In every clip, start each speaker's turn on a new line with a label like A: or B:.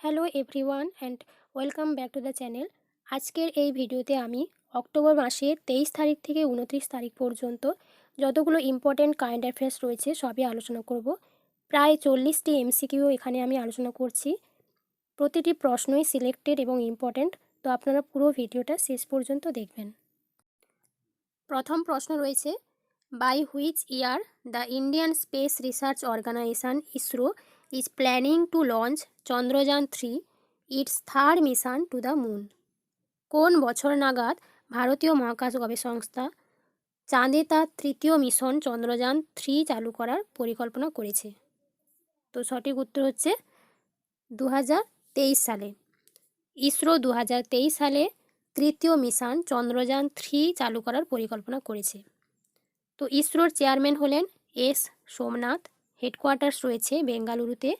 A: Hello everyone and welcome back to the channel. আজকের এই ভিডিওতে আমি অক্টোবর মাসের 23 তারিখ থেকে 29 তারিখ পর্যন্ত যতগুলো ইম্পর্টেন্ট কারেন্ট অ্যাফেয়ার্স রয়েছে সবই আলোচনা করব। প্রায় 40টি এমসিকিউ এখানে আমি আলোচনা করছি। প্রতিটি প্রশ্নই সিলেক্টেড এবং ইম্পর্টেন্ট, তো আপনারা পুরো ভিডিওটা শেষ পর্যন্ত দেখবেন। প্রথম প্রশ্ন রয়েছে, by which year the Indian space research organisation ISRO is planning to launch Chandrayaan-3 its third mission to the moon? কোন বছর নাগাদ ভারতীয় মহাকাশ গবেষণা সংস্থা চাঁদে তার তৃতীয় মিশন চন্দ্রযান-3 চালু করার পরিকল্পনা করেছে? তো সঠিক উত্তর হচ্ছে 2023 সালে। ইসরো 2023 সালে তৃতীয় মিশন চন্দ্রযান-3 চালু করার পরিকল্পনা করেছে। তো ইসরোর চেয়ারম্যান হলেন এস সোমনাথ। হেডকোয়ার্টার্স রয়েছে বেঙ্গালুরুতে।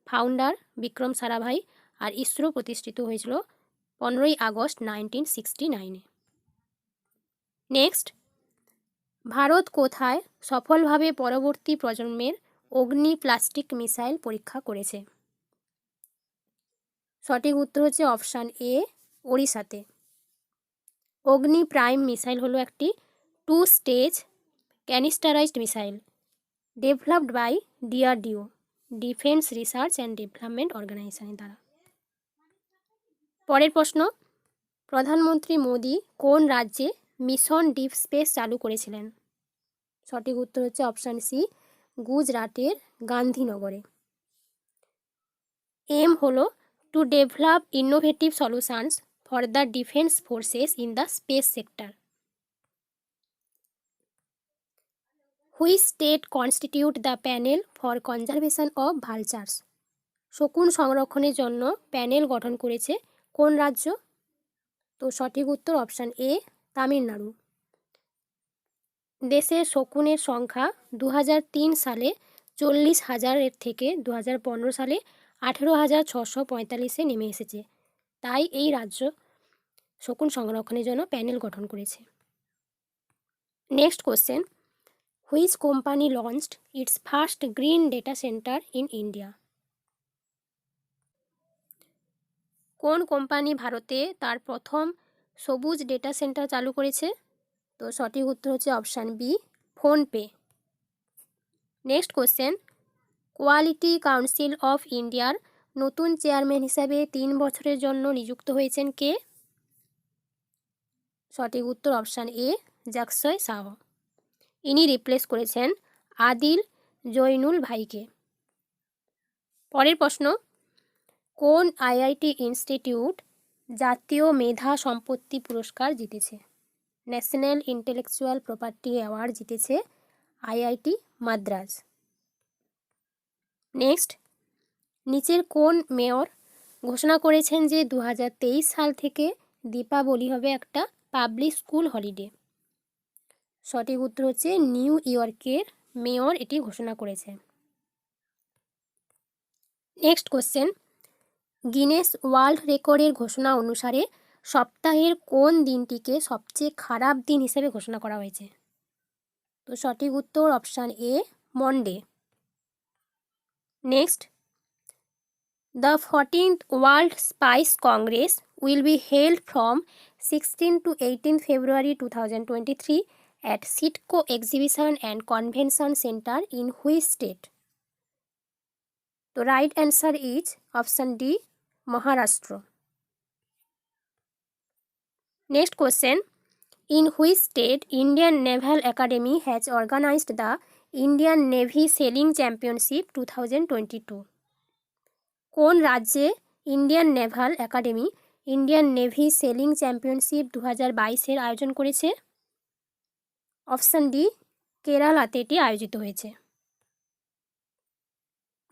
A: ফাউন্ডার বিক্রম সারাভাই। আর ইসরো প্রতিষ্ঠিত হয়েছিল 15ই আগস্ট 1969-এ। নেক্সট, ভারত কোথায় সফলভাবে পরবর্তী প্রজন্মের অগ্নি প্লাস্টিক মিসাইল পরীক্ষা করেছে? সঠিক উত্তর হচ্ছে option A, ওড়িশাতে। Agni prime missile হলো একটি 2 stage canisterised missile developed by DRDO, defence research and development অর্গানাইজেশনের দ্বারা। পরের প্রশ্ন, প্রধানমন্ত্রী মোদি কোন রাজ্যে মিশন ডিপ স্পেস চালু করেছিলেন? সঠিক উত্তর হচ্ছে অপশান সি, গুজরাটের গান্ধীনগরে। এম হলো to develop innovative solutions for the defence forces in the space sector. Which state constitute the panel for conservation of vultures? শকুন সংরক্ষণের জন্য প্যানেল গঠন করেছে কোন রাজ্য? তো সঠিক উত্তর অপশান এ, তামিলনাড়ু। দেশে শকুনের সংখ্যা 2003 সালে 40,000-এর থেকে 2015 সালে 18,645-এ নেমে এসেছে। তাই এই রাজ্য শকুন সংরক্ষণের জন্য প্যানেল গঠন করেছে। Next question, which company launched its first green data centre in India? কোন কোম্পানি ভারতে তার প্রথম সবুজ ডেটা সেন্টার চালু করেছে? তো সঠিক উত্তর হচ্ছে option B, PhonePe. Next question, quality council of ইন্ডিয়ার নতুন চেয়ারম্যান হিসাবে 3 বছরের জন্য নিযুক্ত হয়েছেন কে? সঠিক উত্তর অপশান এ, জাকসয় শাহ। ইনি রিপ্লেস করেছেন আদিল জৈনুল ভাইকে। পরের প্রশ্ন, কোন আইআইটি ইনস্টিটিউট জাতীয় মেধা সম্পত্তি পুরস্কার জিতেছে? ন্যাশনাল ইন্টেলেকচুয়াল প্রপার্টি অ্যাওয়ার্ড জিতেছে আইআইটি মাদ্রাজ। নেক্সট, নিচের কোন মেয়র ঘোষণা করেছেন যে 2023 সাল থেকে দীপাবলি হবে একটা পাবলিক স্কুল হলিডে? সঠিক উত্তর হচ্ছে নিউ ইয়র্কের মেয়র এটি ঘোষণা করেছে। নেক্সট কোশ্চেন, গিনেস ওয়ার্ল্ড রেকর্ডের ঘোষণা অনুসারে সপ্তাহের কোন দিনটিকে সবচেয়ে খারাপ দিন হিসেবে ঘোষণা করা হয়েছে? তো সঠিক উত্তর option A, Monday. Next, the 14th world spice congress will be held from 16 to 18 February 2023 at CIDCO exhibition and convention centre in which state? তো right answer is option D, Maharashtra. Next question, in which state Indian naval academy has organised the Indian navy sailing championship 2022? কোন রাজ্যে Indian naval academy Indian navy sailing championship 2022-এর আয়োজন করেছে? Option D, কেরালাতে এটি আয়োজিত হয়েছে।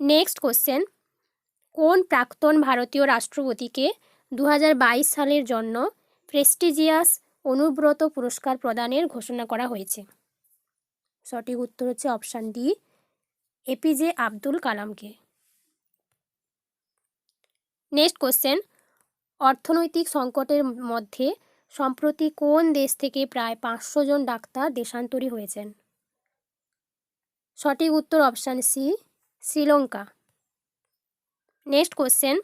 A: Next question, কোন প্রাক্তন ভারতীয় রাষ্ট্রপতিকে 2022 সালের জন্য প্রেস্টিজিয়াস অনুব্রত পুরস্কার প্রদানের ঘোষণা করা হয়েছে? সঠিক উত্তর হচ্ছে অপশান ডি, এপিজে আব্দুল কালামকে। নেক্সট কোশ্চেন, অর্থনৈতিক সংকটের মধ্যে সম্প্রতি কোন দেশ থেকে প্রায় 500 জন ডাক্তার দেশান্তরী হয়েছেন? সঠিক উত্তর option C, Sri Lanka. Next question,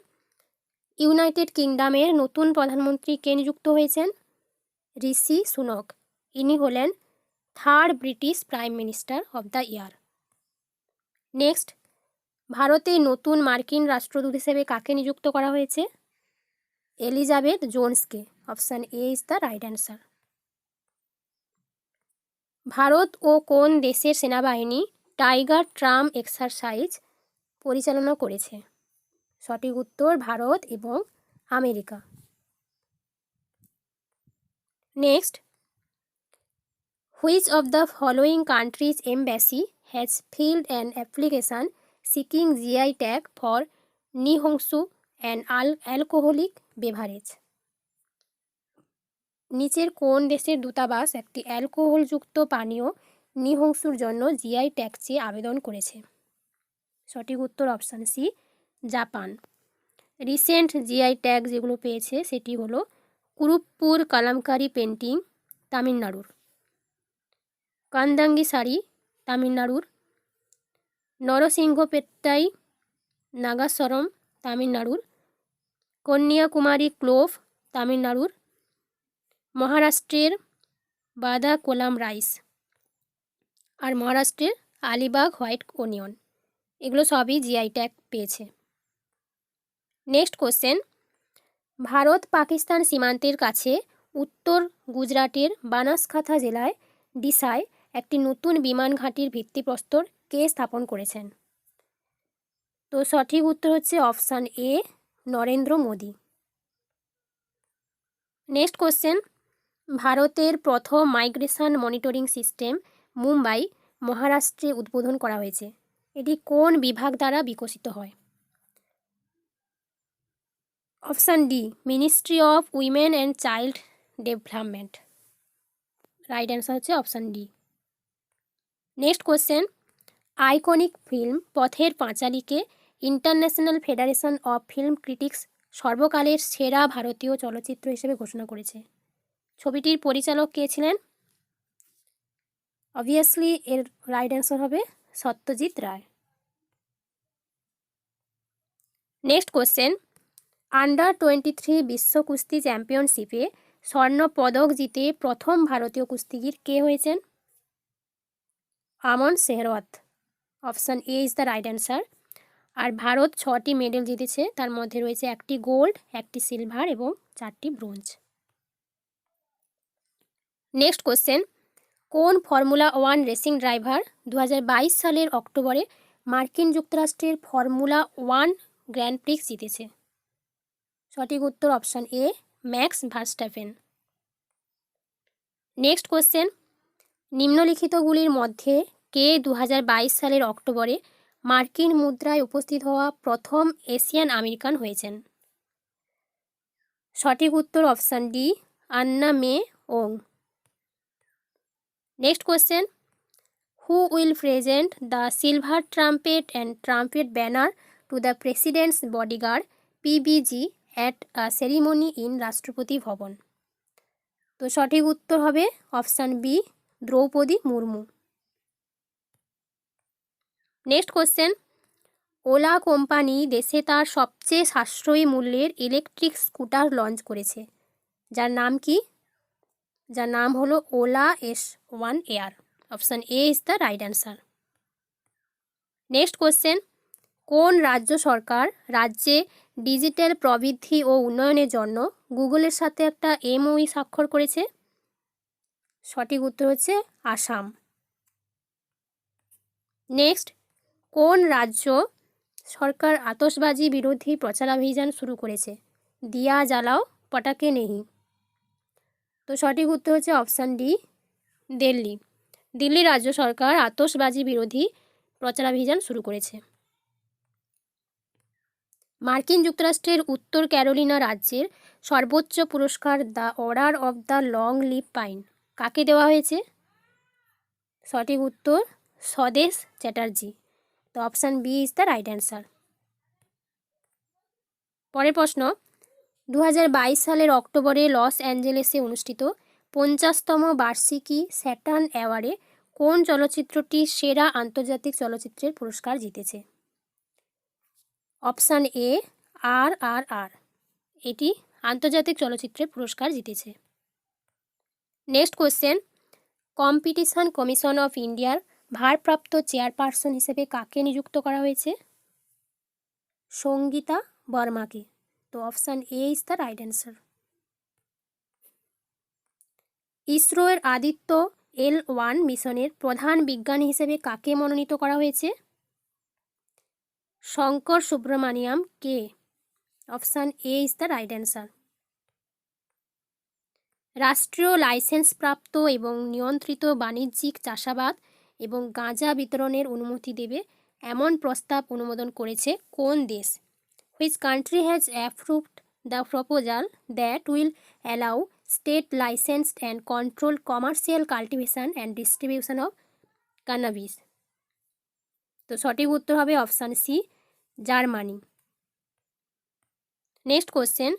A: united কিংডমের নতুন প্রধানমন্ত্রী কে নিযুক্ত হয়েছেন? ঋষি সুনক। ইনি হলেন third British prime minister of the year. Next, ভারতে নতুন মার্কিন রাষ্ট্রদূত হিসেবে কাকে নিযুক্ত করা হয়েছে? এলিজাবেথ জোনসকে। Option A is the right answer. ভারত ও কোন দেশের সেনাবাহিনী টাইগার ট্রাম এক্সারসাইজ পরিচালনা করেছে? সঠিক উত্তর ভারত এবং America. Next, which of the following countries embassy has filed an application seeking GI tag for nihonshu and alcoholic beverage? নিচের কোন দেশের দূতাবাস একটি অ্যালকোহলযুক্ত পানীয় নিহংসুর জন্য জিআই ট্যাগ চেয়ে আবেদন করেছে? সঠিক উত্তর option C, Japan. Recent GI tag যেগুলো পেয়েছে সেটি হলো কুরুপ্পুর কালামকারি পেন্টিং, তামিলনাড়ুর; কান্দাঙ্গি শাড়ি, তামিলনাড়ুর; নরসিংহপেট্টাই, নাগাসরম, তামিলনাড়ুর; কন্যাকুমারী ক্লোভ, তামিলনাড়ুর; মহারাষ্ট্রের বাদাকোলাম রাইস, আর মহারাষ্ট্রের আলিবাগ হোয়াইট অনিয়ন। এগুলো সবই জিআই ট্যাগ পেয়েছে। নেক্সট কোশ্চেন, ভারত পাকিস্তান সীমান্তের কাছে উত্তর গুজরাটের বানাসকাঁথা জেলায় ডিসায় একটি নতুন বিমান ঘাঁটির ভিত্তিপ্রস্তর কে স্থাপন করেছেন? তো সঠিক উত্তর হচ্ছে option A, Narendra Modi. Next question, ভারতের প্রথম মাইগ্রেশন মনিটরিং সিস্টেম মুম্বাই, মহারাষ্ট্রে উদ্বোধন করা হয়েছে। এটি কোন বিভাগ দ্বারা বিকশিত হয়? Option D, ministry of women and child development. Right answer হচ্ছে option D. Next question, iconic film Pather পাঁচালীকে international federation of film critics সর্বকালের সেরা ভারতীয় চলচ্চিত্র হিসেবে ঘোষণা করেছে। ছবিটির পরিচালক কে ছিলেন? অবভিয়াসলি এর রাইট অ্যান্সার হবে সত্যজিৎ রায়। নেক্সট কোশ্চেন, আন্ডার-23 বিশ্ব কুস্তি চ্যাম্পিয়নশিপে স্বর্ণ পদক জিতে প্রথম ভারতীয় কুস্তিগির কে হয়েছেন? Aman Sehrawat. Option A is the right answer. আর ভারত 6টি মেডেল জিতেছে, তার মধ্যে রয়েছে 1টি গোল্ড, 1টি সিলভার এবং 4টি ব্রোঞ্জ। নেক্সট কোশ্চেন, কোন ফর্মুলা 1 রেসিং ড্রাইভার 2022 সালের অক্টোবরে মার্কিন যুক্তরাষ্ট্রের ফর্মুলা 1 গ্র্যান্ড প্রিক্স জিতেছে? সঠিক উত্তর option A, Max Verstappen. Next question, নিম্নলিখিতগুলির মধ্যে কে 2022 সালের অক্টোবরে মার্কিন মুদ্রায় উপস্থিত হওয়া প্রথম এশিয়ান আমেরিকান হয়েছেন? সঠিক উত্তর option D, Anna May Wong. Next question, who will present the silver trumpet and trumpet banner to the president's bodyguard PBG at a ceremony in Rashtrapati Bhavan? তো সঠিক উত্তর হবে option B, Droupadi Murmu. Next question, Ola company দেশে তার সবচেয়ে সাশ্রয়ী মূল্যের ইলেকট্রিক স্কুটার লঞ্চ করেছে, যার নাম কি? যার নাম হলো OLA S1 air. Option A is the right answer. Next question, কোন রাজ্য সরকার রাজ্যে ডিজিটাল প্রবৃদ্ধি ও উন্নয়নের জন্য গুগলের সাথে একটা MOU স্বাক্ষর করেছে? সঠিক উত্তর হচ্ছে আসাম। নেক্সট, কোন রাজ্য সরকার আতশবাজি বিরোধী প্রচারাভিযান শুরু করেছে? দিয়া জ্বালাও পটাকে নেহি। তো সঠিক উত্তর হচ্ছে অপশান ডি, দিল্লি। দিল্লি রাজ্য সরকার আতশবাজি বিরোধী প্রচারাভিযান শুরু করেছে। মার্কিন যুক্তরাষ্ট্রের উত্তর ক্যারোলিনা রাজ্যের সর্বোচ্চ পুরস্কার the order of the long leaf pine কাকে দেওয়া হয়েছে? সঠিক উত্তর স্বদেশ চ্যাটার্জি। তো option B is the right answer. পরের প্রশ্ন, 2022 সালের অক্টোবরে লস অ্যাঞ্জেলেসে অনুষ্ঠিত 50তম বার্ষিকী স্যাটার্ন অ্যাওয়ার্ডে কোন চলচ্চিত্রটি সেরা আন্তর্জাতিক চলচ্চিত্রের পুরস্কার জিতেছে? Option A, RRR। এটি আন্তর্জাতিক চলচ্চিত্রের পুরস্কার জিতেছে। Next question, competition commission of ইন্ডিয়ার ভারপ্রাপ্ত চেয়ারপারসন হিসেবে কাকে নিযুক্ত করা হয়েছে? সঙ্গীতা বর্মাকে। তো option A is the right answer. ISRO এর আদিত্য L1 মিশনের প্রধান বিজ্ঞানী হিসেবে কাকে মনোনীত করা হয়েছে? শঙ্কর সুব্রমণিয়াম কে। Option A is the right answer. রাষ্ট্রীয় লাইসেন্সপ্রাপ্ত এবং নিয়ন্ত্রিত বাণিজ্যিক চাষাবাদ এবং গাঁজা বিতরণের অনুমতি দেবে এমন প্রস্তাব অনুমোদন করেছে কোন দেশ? Which country has approved the proposal that will allow state licensed and control commercial cultivation and distribution of cannabis? তো সঠিক উত্তর হবে option C, Germany. Next question,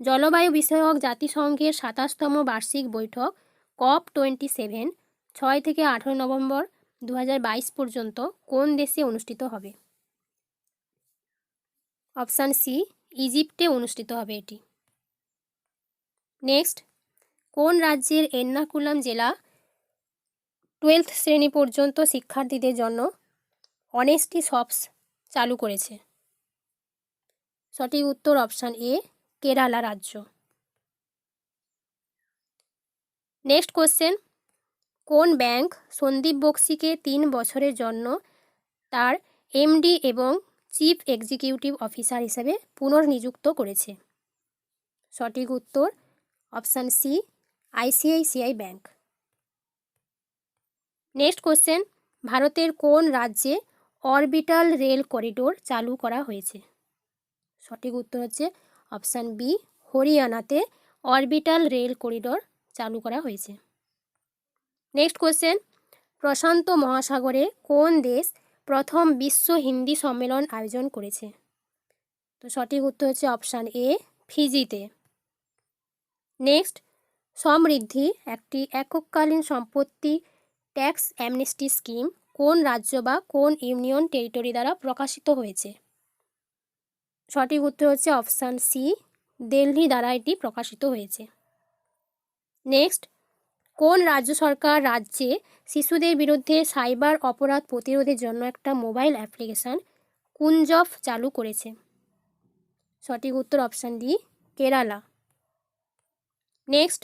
A: জলবায়ু বিষয়ক জাতিসংঘের 27তম বার্ষিক বৈঠক COP27 6 থেকে 18 নভেম্বর 2022 পর্যন্ত কোন দেশে অনুষ্ঠিত হবে? অপশান সি, ইজিপ্টে অনুষ্ঠিত হবে এটি। নেক্সট, কোন রাজ্যের এর্নাকুলাম জেলা 12th শ্রেণী পর্যন্ত শিক্ষার্থীদের জন্য অনেস্টি শপস চালু করেছে? সঠিক উত্তর অপশান এ, কেরালা রাজ্য। নেক্সট কোশ্চেন, কোন ব্যাংক সন্দীপ বক্সিকে 3 বছরের জন্য তার এমডি এবং চিফ এক্সিকিউটিভ অফিসার হিসেবে পুনর্নিযুক্ত করেছে? সঠিক উত্তর option C, ICICI bank. Next question, ভারতের কোন রাজ্যে অরবিটাল রেল করিডোর চালু করা হয়েছে? সঠিক উত্তর হচ্ছে অপশান বি, হরিয়ানাতে অরবিটাল রেল করিডোর চালু করা হয়েছে। নেক্সট কোশ্চেন, প্রশান্ত মহাসাগরে কোন দেশ প্রথম বিশ্ব হিন্দি সম্মেলন আয়োজন করেছে? তো সঠিক উত্তর হচ্ছে অপশান এ, ফিজিতে। নেক্সট, সমৃদ্ধি একটি এককালীন সম্পত্তি ট্যাক্স অ্যামনেস্টি স্কিম কোন রাজ্য বা কোন ইউনিয়ন টেরিটরি দ্বারা প্রকাশিত হয়েছে? সঠিক উত্তর হচ্ছে অপশান সি, দিল্লি দ্বারা এটি প্রকাশিত হয়েছে। নেক্সট, কোন রাজ্য সরকার রাজ্যে শিশুদের বিরুদ্ধে সাইবার অপরাধ প্রতিরোধের জন্য একটা মোবাইল অ্যাপ্লিকেশান কুঞ্জফ চালু করেছে? সঠিক উত্তর অপশান ডি, কেরালা। নেক্সট,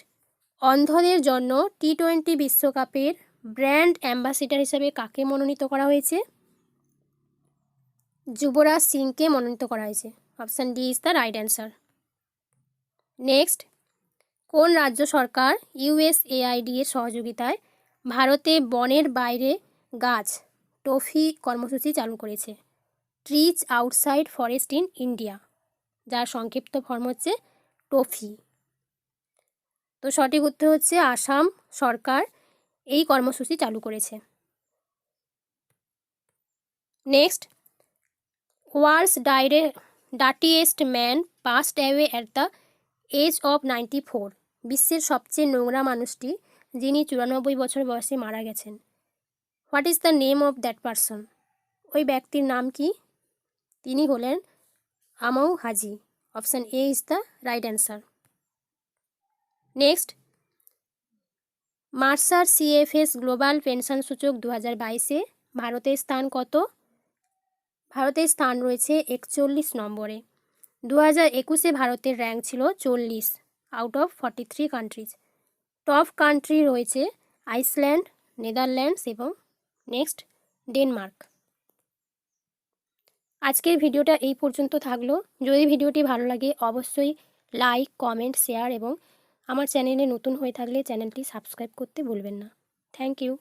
A: অন্ধদের জন্য T20 বিশ্বকাপের ব্র্যান্ড অ্যাম্বাসেডর হিসেবে কাকে মনোনীত করা হয়েছে? যুবরাজ সিংকে মনোনীত করা হয়েছে। Option D is the right answer. Next, কোন রাজ্য সরকার USAID এর সহযোগিতায় ভারতে বনের বাইরে গাছ টফি কর্মসূচি চালু করেছে? Trees outside forest in India, যার সংক্ষিপ্ত ফর্ম হচ্ছে টফি। তো সঠিক উত্তর হচ্ছে আসাম সরকার এই কর্মসূচি চালু করেছে। Next, world's dirtiest man passed away at the age of 94, বিশ্বের সবচেয়ে নোংরা মানুষটি যিনি 94 বছর বয়সে মারা গেছেন। What is the name of that person? ওই ব্যক্তির নাম কি? তিনি হলেন Amou Haji. Option A is the right answer. Next, Mercer CFS global pension সূচক 2022-এ ভারতের স্থান কত? ভারতের স্থান রয়েছে 41 নম্বরে। 2021-এ ভারতের র্যাঙ্ক ছিল 40 out of 43 countries. Top country রয়েছে আইসল্যান্ড, নেদারল্যান্ডস এবং নেক্সট ডেনমার্ক। আজকের ভিডিওটা এই পর্যন্ত থাকলো। যদি ভিডিওটি ভালো লাগে অবশ্যই লাইক, কমেন্ট, শেয়ার এবং আমার চ্যানেলে নতুন হয়ে থাকলে চ্যানেলটি সাবস্ক্রাইব করতে ভুলবেন না। Thank you.